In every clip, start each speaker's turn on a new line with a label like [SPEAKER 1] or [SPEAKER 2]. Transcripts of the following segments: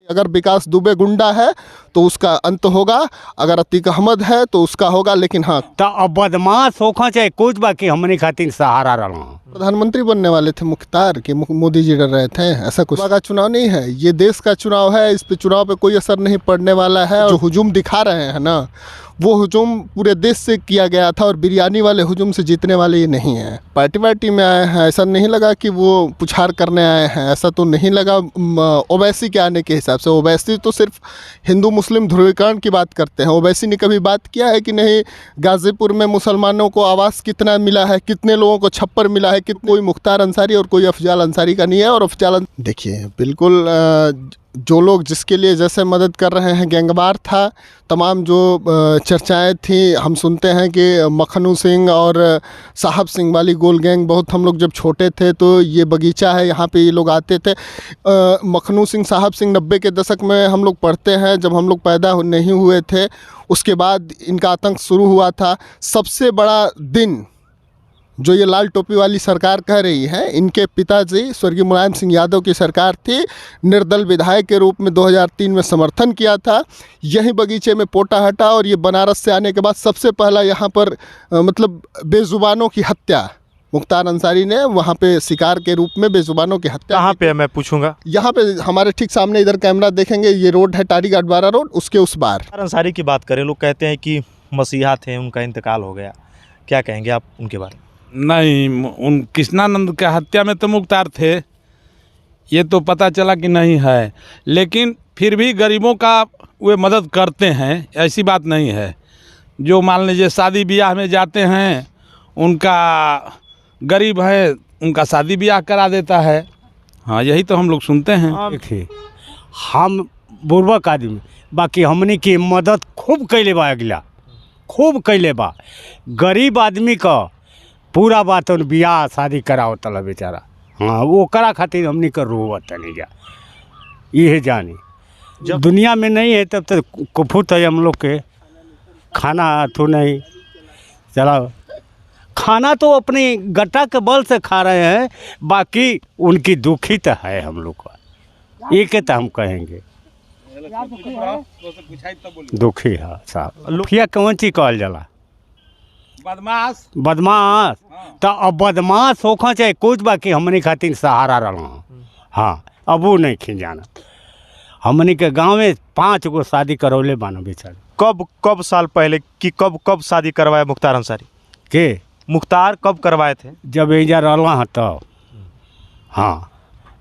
[SPEAKER 1] अगर विकास दुबे गुंडा है तो उसका अंत होगा, अगर अतीक अहमद है तो उसका होगा। लेकिन हाँ,
[SPEAKER 2] तो अब बदमाश होखा चाहे कुछ बाकी हमने खातिर सहारा रहा।
[SPEAKER 1] प्रधानमंत्री बनने वाले थे मुख्तार कि मोदी जी डर रहे थे, ऐसा कुछ का चुनाव नहीं है, ये देश का चुनाव है। इस पे चुनाव पे कोई असर नहीं पड़ने वाला है। और जो हुजूम दिखा रहे हैं ना, वो हुजूम पूरे देश से किया गया था और बिरयानी वाले हुजूम से जीतने वाले ये नहीं है। पार्टी में आए हैं, ऐसा नहीं लगा कि वो पुछार करने आए हैं, ऐसा तो नहीं लगा। ओवैसी के आने के हिसाब से, ओवैसी तो सिर्फ हिंदू मुस्लिम ध्रुवीकरण की बात करते हैं। ओवैसी ने कभी बात किया है कि नहीं गाज़ीपुर में मुसलमानों को आवास कितना मिला है, कितने लोगों को छप्पर मिला है, कोई मुख्तार अंसारी और कोई अफजाल अंसारी का नहीं है। और अफजाल देखिए, बिल्कुल जो लोग जिसके लिए जैसे मदद कर रहे हैं, गैंगवार था, तमाम जो चर्चाएं थी, हम सुनते हैं कि मखनू सिंह और साहब सिंह वाली गोल गैंग, बहुत हम लोग जब छोटे थे तो ये बगीचा है, यहाँ पे ये लोग आते थे। मखनू सिंह साहब सिंह 90 के दशक में हम लोग पढ़ते हैं, जब हम लोग पैदा नहीं हुए थे, उसके बाद इनका आतंक शुरू हुआ था। सबसे बड़ा दिन जो ये लाल टोपी वाली सरकार कह रही है, इनके पिताजी स्वर्गीय मुलायम सिंह यादव की सरकार थी, निर्दल विधायक के रूप में 2003 में समर्थन किया था। यही बगीचे में पोटा हटा और ये बनारस से आने के बाद सबसे पहला यहाँ पर मतलब बेजुबानों की हत्या मुख्तार अंसारी ने वहाँ पे शिकार के रूप में बेजुबानों की हत्या।
[SPEAKER 3] कहाँ पे है मैं पूछूंगा?
[SPEAKER 1] यहाँ पे हमारे ठीक सामने, इधर कैमरा देखेंगे, ये रोड है टारी गाडवारा रोड, उसके उस बार।
[SPEAKER 3] अंसारी की बात करें, लोग कहते हैं कि मसीहा थे, उनका इंतकाल हो गया, क्या कहेंगे आप उनके बारे में?
[SPEAKER 4] नहीं, उन कृष्णानंद के हत्या में तो मुख्तार थे, ये तो पता चला कि नहीं है, लेकिन फिर भी गरीबों का वे मदद करते हैं, ऐसी बात नहीं है। जो मान लीजिए शादी ब्याह में जाते हैं, उनका गरीब है, उनका शादी ब्याह करा देता है। हाँ, यही तो हम लोग सुनते हैं।
[SPEAKER 2] देखिए, हम बुर्बक आदमी, बाकी हमने की मदद खूब कैले बा, अगला खूब कैले बा। गरीब आदमी का पूरा बात और बियाह शादी कराओ तला बेचारा। हाँ, वो करा खातिर हमने कर रोवत नहीं जा, ये जानी। जब दुनिया में नहीं है तब तक कुफुत है हम लोग के। खाना तो नहीं चला, खाना तो अपनी गट्टा के बल से खा रहे हैं, बाकी उनकी दुखी तो है हम लोग का, ये के तो हम कहेंगे दुखी है साहब। लुखिया कौन चीज कहल जाला? बदमाश। तो अब बदमाश होखा चाहे कुछ बाकी हमने खातिर सहारा रहा। हाँ, अब वो नहीं खिंजाना। हमने के गांव में 5 गो शादी करौले बानो बेचारे।
[SPEAKER 3] कब साल पहले कि कब शादी करवाया मुख्तार अंसारी
[SPEAKER 2] के?
[SPEAKER 3] मुख्तार कब करवाए थे?
[SPEAKER 2] जब एजा रहा है तब। हाँ,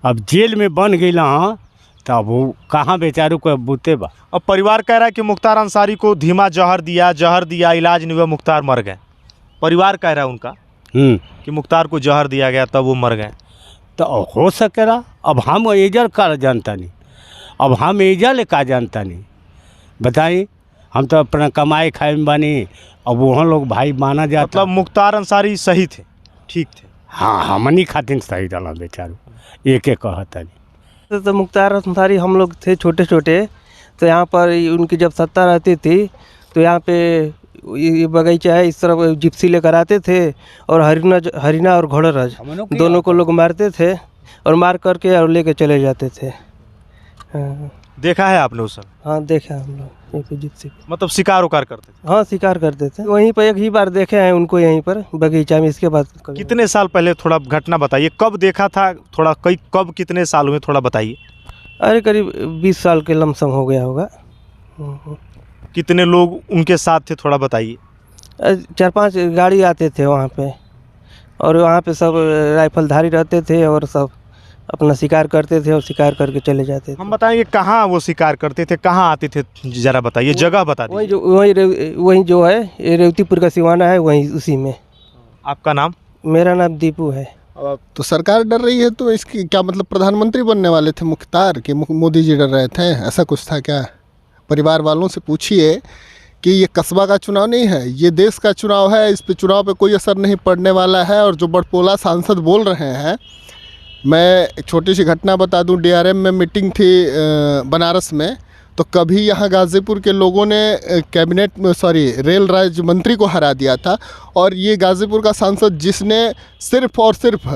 [SPEAKER 2] अब जेल में बन गई हाँ, तब वो कहाँ बेचारू को बूते बा।
[SPEAKER 3] अब परिवार कह रहा है कि मुख्तार अंसारी को धीमा जहर दिया, इलाज नहीं हुआ, मुख्तार मर गए। परिवार कह रहा है उनका कि मुख्तार को जहर दिया गया तब वो मर गए।
[SPEAKER 2] तो हो सकेला। अब हम एजल का जानता नहीं, अब हम एजल का जानता नहीं, बताइए। हम तो अपना कमाई खाए में बानी, अब वहाँ लोग भाई माना जाता।
[SPEAKER 3] मतलब मुख्तार अंसारी सही थे, ठीक थे?
[SPEAKER 2] हाँ, हमनी खातिर सही रहा बेचारू, एक कहता नहीं।
[SPEAKER 5] तो मुख्तार अंसारी हम लोग थे छोटे छोटे, तो यहाँ पर उनकी जब सत्ता रहती थी तो यहाँ पे ये बगीचा है, इस तरफ जिप्सी लेकर आते थे और हरिना और घोड़ाराज दोनों को लोग मारते थे और मार करके और लेके चले जाते थे। हाँ।
[SPEAKER 3] देखा है आपने उस?
[SPEAKER 5] हाँ, देखा हम लोग यहीं पे जिप्सी।
[SPEAKER 3] मतलब शिकार उकार करते थे?
[SPEAKER 5] हाँ, शिकार करते थे। वहीं पर एक ही बार देखे हैं उनको, यहीं पर बगीचा में। इसके बाद
[SPEAKER 3] कितने साल पहले, थोड़ा घटना बताइए, कब देखा था, थोड़ा कब कितने साल हुए, थोड़ा बताइए।
[SPEAKER 5] अरे करीब 20 साल के लमसम हो गया होगा।
[SPEAKER 3] कितने लोग उनके साथ थे, थोड़ा बताइए।
[SPEAKER 5] 4-5 गाड़ी आते थे वहाँ पे, और वहाँ पे सब राइफलधारी रहते थे और सब अपना शिकार करते थे और शिकार करके चले जाते थे।
[SPEAKER 3] हम बताएंगे कहाँ वो शिकार करते थे, कहाँ आते थे, जरा बताइए, जगह बता दीजिए।
[SPEAKER 5] वही जो है ये रेवतीपुर का सिवाना है, वहीं उसी में।
[SPEAKER 3] आपका नाम?
[SPEAKER 5] मेरा नाम दीपू है।
[SPEAKER 1] तो सरकार डर रही है, तो इसकी क्या मतलब? प्रधानमंत्री बनने वाले थे मुख्तार कि मोदी जी डर रहे थे, ऐसा कुछ था क्या? परिवार वालों से पूछिए कि ये कस्बा का चुनाव नहीं है, ये देश का चुनाव है। इस पे चुनाव पे कोई असर नहीं पड़ने वाला है। और जो बड़पोला सांसद बोल रहे हैं, मैं एक छोटी सी घटना बता दूं। DRM में मीटिंग थी बनारस में, तो कभी यहाँ गाज़ीपुर के लोगों ने रेल राज्य मंत्री को हरा दिया था। और ये गाज़ीपुर का सांसद जिसने सिर्फ और सिर्फ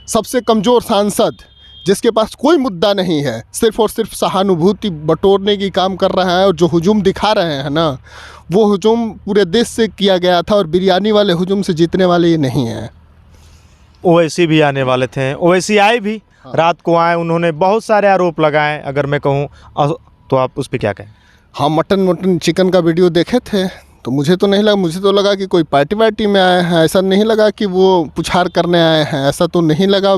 [SPEAKER 1] सबसे कमज़ोर सांसद जिसके पास कोई मुद्दा नहीं है, सिर्फ और सिर्फ सहानुभूति बटोरने की काम कर रहा है। और जो हुजूम दिखा रहे हैं ना, वो हुजूम पूरे देश से किया गया था और बिरयानी वाले हुजूम से जीतने वाले ये नहीं हैं।
[SPEAKER 3] ओवैसी भी आने वाले थे, ओवैसी आए भी, रात को आए, उन्होंने बहुत सारे आरोप लगाए। अगर मैं कहूँ तो आप उस पर क्या कहें?
[SPEAKER 1] हाँ, मटन चिकन का वीडियो देखे थे तो मुझे तो नहीं लगा, मुझे तो लगा कि कोई पार्टी वार्टी में आए हैं। ऐसा नहीं लगा कि वो पुछार करने आए हैं, ऐसा तो नहीं लगा।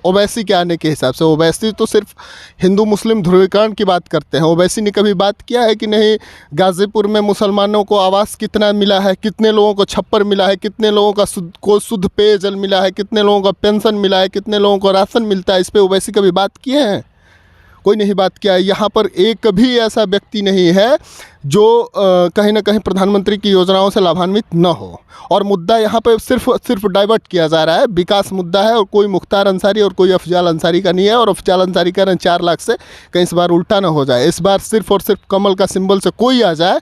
[SPEAKER 1] ओवैसी के आने के हिसाब से, ओवैसी तो सिर्फ हिंदू मुस्लिम ध्रुवीकरण की बात करते हैं। ओवैसी ने कभी बात किया है कि नहीं गाज़ीपुर में मुसलमानों को आवास कितना मिला है, कितने लोगों को छप्पर मिला है, कितने लोगों का शुद्ध पेयजल मिला है, कितने लोगों का पेंशन मिला है, कितने लोगों को राशन मिलता है, इस पर ओवैसी कभी बात किए हैं? कोई नहीं बात किया है। यहाँ पर एक भी ऐसा व्यक्ति नहीं है जो कहीं ना कहीं प्रधानमंत्री की योजनाओं से लाभान्वित न हो। और मुद्दा यहाँ पर सिर्फ डाइवर्ट किया जा रहा है, विकास मुद्दा है। और कोई मुख्तार अंसारी और कोई अफजाल अंसारी का नहीं है। और अफजाल अंसारी कह रहे हैं 4 लाख से, कहीं इस बार उल्टा ना हो जाए। इस बार सिर्फ और सिर्फ कमल का सिंबल से कोई आ जाए,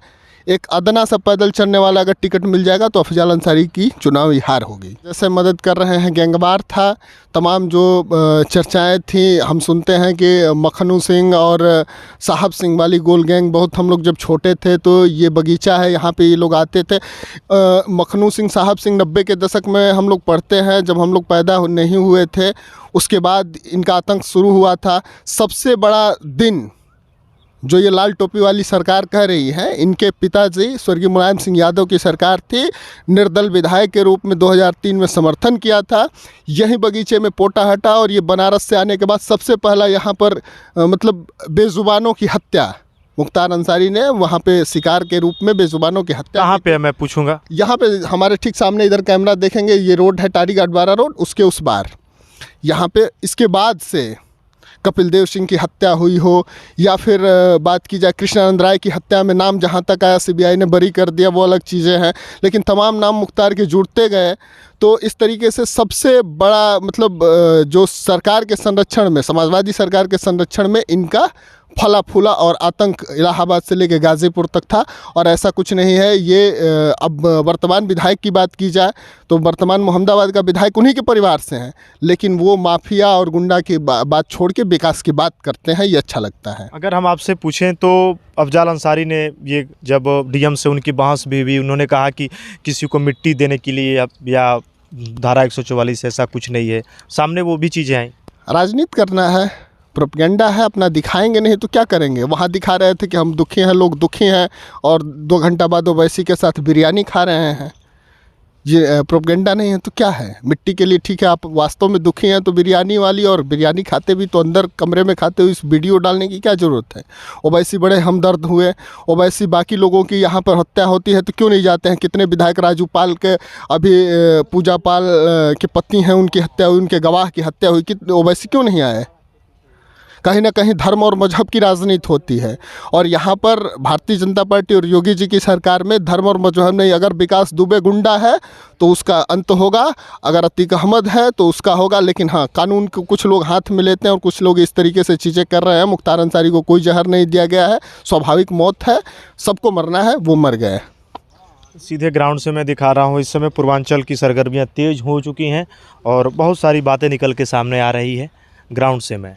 [SPEAKER 1] एक अदना सा पैदल चलने वाला अगर टिकट मिल जाएगा तो अफजाल अंसारी की चुनावी हार होगी। जैसे मदद कर रहे हैं, गैंगवार था, तमाम जो चर्चाएं थी, हम सुनते हैं कि मखनू सिंह और साहब सिंह वाली गोल गैंग, बहुत हम लोग जब छोटे थे तो ये बगीचा है, यहाँ पे ये लोग आते थे। मखनू सिंह साहब सिंह 90 के दशक में हम लोग पढ़ते हैं, जब हम लोग पैदा नहीं हुए थे उसके बाद इनका आतंक शुरू हुआ था। सबसे बड़ा दिन जो ये लाल टोपी वाली सरकार कह रही है, इनके पिताजी स्वर्गीय मुलायम सिंह यादव की सरकार थी, निर्दल विधायक के रूप में 2003 में समर्थन किया था। यही बगीचे में पोटा हटा और ये बनारस से आने के बाद सबसे पहला यहाँ पर मतलब बेजुबानों की हत्या मुख्तार अंसारी ने वहाँ पे शिकार के रूप में बेजुबानों की हत्या।
[SPEAKER 3] कहाँ पे मैं पूछूंगा?
[SPEAKER 1] यहाँ पे हमारे ठीक सामने, इधर कैमरा देखेंगे, ये रोड है टारी गाडवारा रोड, उसके उस बार यहाँ पे। इसके बाद से कपिल देव सिंह की हत्या हुई हो या फिर बात की जाए कृष्णानंद राय की हत्या में नाम जहाँ तक आया सीबीआई ने बरी कर दिया, वो अलग चीज़ें हैं, लेकिन तमाम नाम मुख्तार के जुड़ते गए। तो इस तरीके से सबसे बड़ा मतलब जो सरकार के संरक्षण में, समाजवादी सरकार के संरक्षण में इनका फला फूला और आतंक इलाहाबाद से लेकर गाज़ीपुर तक था। और ऐसा कुछ नहीं है। ये अब वर्तमान विधायक की बात की जाए तो वर्तमान मोहम्मदाबाद का विधायक उन्हीं के परिवार से हैं, लेकिन वो माफिया और गुंडा की बात छोड़ के विकास की बात करते हैं, ये अच्छा लगता है।
[SPEAKER 3] अगर हम आपसे पूछें तो अफजाल अंसारी ने ये जब डीएम से उनकी बहस भी हुई, उन्होंने कहा कि किसी को मिट्टी देने के लिए या धारा 144 ऐसा कुछ नहीं है, सामने वो भी चीज़ें आई।
[SPEAKER 1] राजनीति करना है, प्रोपेगेंडा है, अपना दिखाएंगे नहीं तो क्या करेंगे। वहाँ दिखा रहे थे कि हम दुखी हैं, लोग दुखी हैं, और 2 घंटा बाद ओवैसी के साथ बिरयानी खा रहे हैं। ये प्रोपेगेंडा नहीं है तो क्या है? मिट्टी के लिए ठीक है, आप वास्तव में दुखी हैं तो बिरयानी वाली, और बिरयानी खाते भी तो अंदर कमरे में खाते हुए इस वीडियो डालने की क्या ज़रूरत है? ओवैसी बड़े हमदर्द हुए, ओवैसी बाकी लोगों की यहाँ पर हत्या होती है तो क्यों नहीं जाते हैं? कितने विधायक, राजू पाल के, अभी पूजा पाल के पत्नी हैं, उनकी हत्या हुई, उनके गवाह की हत्या हुई, कितने ओवैसी क्यों नहीं आए? कहीं ना कहीं धर्म और मजहब की राजनीति होती है। और यहाँ पर भारतीय जनता पार्टी और योगी जी की सरकार में धर्म और मजहब नहीं। अगर विकास दुबे गुंडा है तो उसका अंत होगा, अगर अतीक अहमद है तो उसका होगा। लेकिन हाँ, कानून को कुछ लोग हाथ में लेते हैं और कुछ लोग इस तरीके से चीज़ें कर रहे हैं। मुख्तार अंसारी को कोई जहर नहीं दिया गया है, स्वाभाविक मौत है, सबको मरना है, वो मर गए।
[SPEAKER 3] सीधे ग्राउंड से मैं दिखा रहा हूँ, इस समय पूर्वांचल की सरगर्मियाँ तेज़ हो चुकी हैं और बहुत सारी बातें निकल के सामने आ रही है ग्राउंड से। मैं